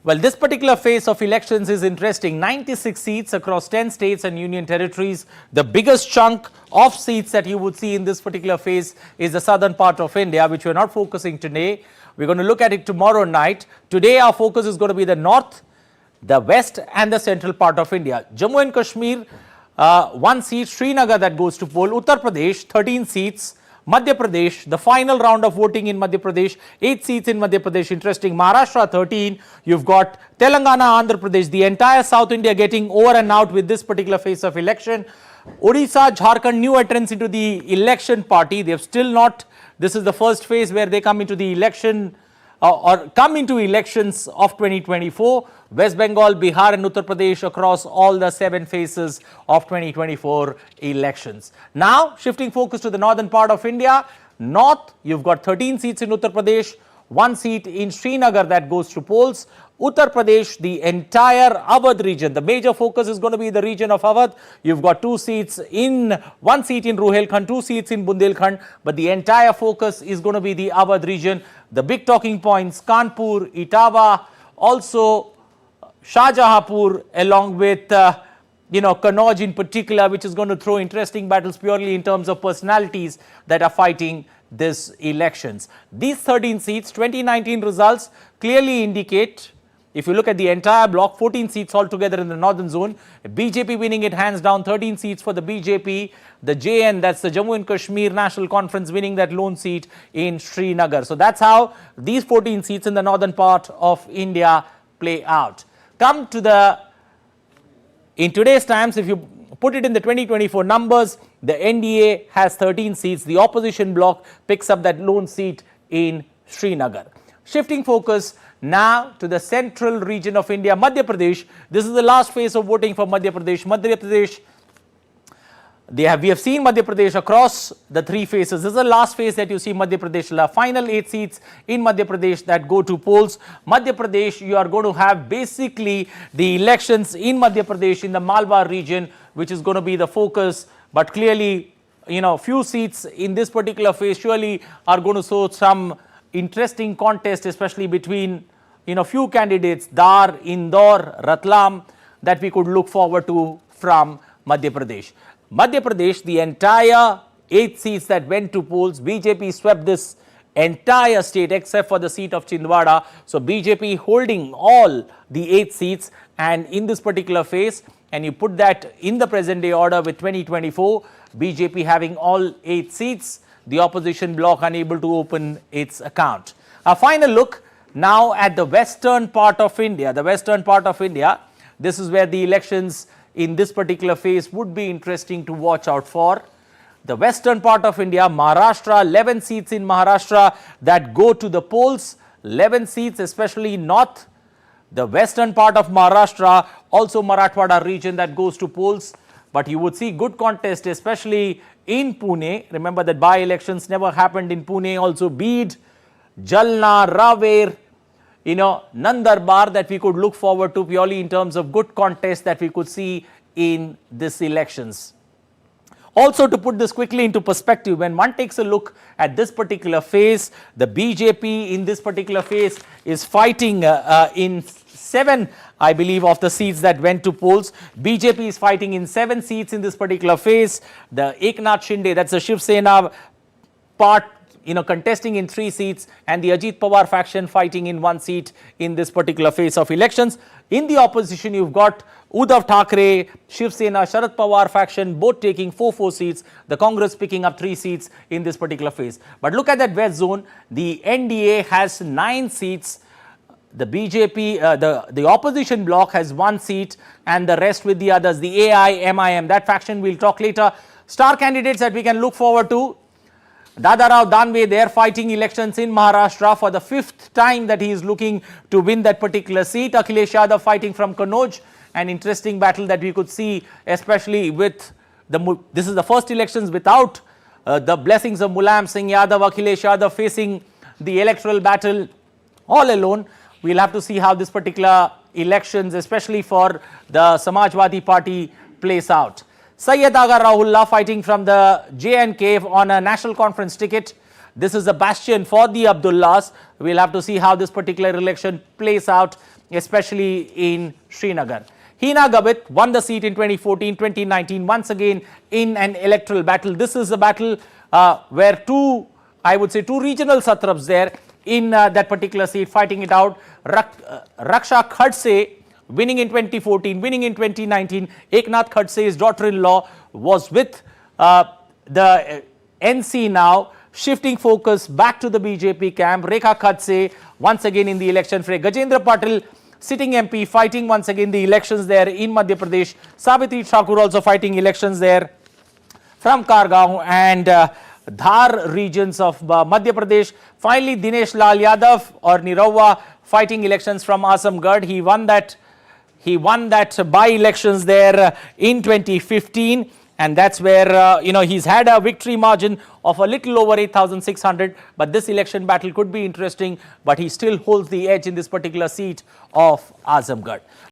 Well, this particular phase of elections is interesting. 96 seats across 10 states and union territories. The biggest chunk of seats that you would see in this particular phase is the southern part of India, which we're not focusing today. We're going to look at it tomorrow night. Today, our focus is going to be the north, the west and the central part of India. Jammu and Kashmir, 1 seat. Srinagar that goes to poll. Uttar Pradesh, 13 seats. Madhya Pradesh, the final round of voting in Madhya Pradesh, 8 seats in Madhya Pradesh, interesting. Maharashtra 13, you've got Telangana, Andhra Pradesh, the entire South India getting over and out with this particular phase of election. Odisha, Jharkhand, new entrants into the election party. They have still not, this is the first phase where they come into the election or come into elections of 2024. West Bengal, Bihar and Uttar Pradesh across all the 7 phases of 2024 elections. Now, shifting focus to the northern part of India. North, you've got 13 seats in Uttar Pradesh, 1 seat in Srinagar that goes to polls. Uttar Pradesh, the entire Awadh region, the major focus is going to be the region of Awadh. You've got 2 seats in, 1 seat in Rohilkhand, 2 seats in Bundelkhand, but the entire focus is going to be the Awadh region. The big talking points, Kanpur, Etawah, also Shahjahanpur, along with Kannauj in particular, which is going to throw interesting battles purely in terms of personalities that are fighting these elections. These 13 seats, 2019 results clearly indicate, if you look at the entire block, 14 seats altogether in the northern zone. BJP winning it hands down, 13 seats for the BJP. The JN, that's the Jammu and Kashmir National Conference, winning that lone seat in Srinagar. So that's how these 14 seats in the northern part of India play out. Come to the, in today's times, if you put it in the 2024 numbers, the NDA has 13 seats. The opposition bloc picks up that lone seat in Srinagar. Shifting focus now to the central region of India, Madhya Pradesh. This is the last phase of voting for Madhya Pradesh. Madhya Pradesh, we have seen Madhya Pradesh across the 3 phases. This is the last phase that you see Madhya Pradesh. The final 8 seats in Madhya Pradesh that go to polls. Madhya Pradesh, you are going to have basically the elections in Madhya Pradesh in the Malabar region, which is going to be the focus. But clearly, few seats in this particular phase surely are going to show some interesting contest, especially between few candidates, Dar, Indore, Ratlam, that we could look forward to from Madhya Pradesh. Madhya Pradesh, the entire 8 seats that went to polls, BJP swept this entire state except for the seat of Chhindwara. So BJP holding all the 8 seats, and in this particular phase, and you put that in the present day order with 2024, BJP having all 8 seats, the opposition bloc unable to open its account. A final look now at the western part of India. The western part of India, this is where the elections in this particular phase would be interesting to watch out for. The western part of India, Maharashtra, 11 seats in Maharashtra that go to the polls, 11 seats especially north. The western part of Maharashtra, also Marathwada region that goes to polls. But you would see good contest, especially in Pune. Remember that by-elections never happened in Pune. Also Beed, Jalna, Raver, Nandarbar, that we could look forward to purely in terms of good contest that we could see in these elections. Also, to put this quickly into perspective, when one takes a look at this particular phase, the BJP in this particular phase is fighting in 7, I believe, of the seats that went to polls. BJP is fighting in 7 seats in this particular phase. The Eknath Shinde, that's the Shiv Sena part, contesting in 3 seats, and the Ajit Pawar faction fighting in 1 seat in this particular phase of elections. In the opposition, you've got Uddhav Thackeray, Shiv Sena, Sharad Pawar faction both taking 4 seats. The Congress picking up 3 seats in this particular phase. But look at that west zone. The NDA has 9 seats. The BJP, the opposition bloc has 1 seat, and the rest with the others, the AI, MIM, that faction we'll talk later. Star candidates that we can look forward to. Dadarao Danve, they are fighting elections in Maharashtra for the 5th time that he is looking to win that particular seat. Akhilesh Yadav fighting from Kannauj, an interesting battle that we could see, especially with this is the first elections without the blessings of Mulayam Singh Yadav. Akhilesh Yadav facing the electoral battle all alone. We'll have to see how this particular elections, especially for the Samajwadi Party, plays out. Syed Aga Rahullah fighting from the J&K on a national conference ticket. This is a bastion for the Abdullahs. We'll have to see how this particular election plays out. especially in Srinagar. Hina Gabit won the seat in 2014, 2019, once again in an electoral battle. This is a battle where two regional satraps there in that particular seat fighting it out. Raksha Khadse winning in 2014, winning in 2019. Eknath Khadse's daughter-in-law was with the NC now, shifting focus back to the BJP camp. Rekha Khadse once again in the election fray. Gajendra Patil, sitting MP, fighting once again the elections there in Madhya Pradesh. Savitri Thakur also fighting elections there from Kargaon and Dhar regions of Madhya Pradesh. Finally, Dinesh Lal Yadav or Nirawa fighting elections from Azamgarh. He won that by-elections there in 2015. And that's where, he's had a victory margin of a little over 8,600. But this election battle could be interesting. But he still holds the edge in this particular seat of Azamgarh.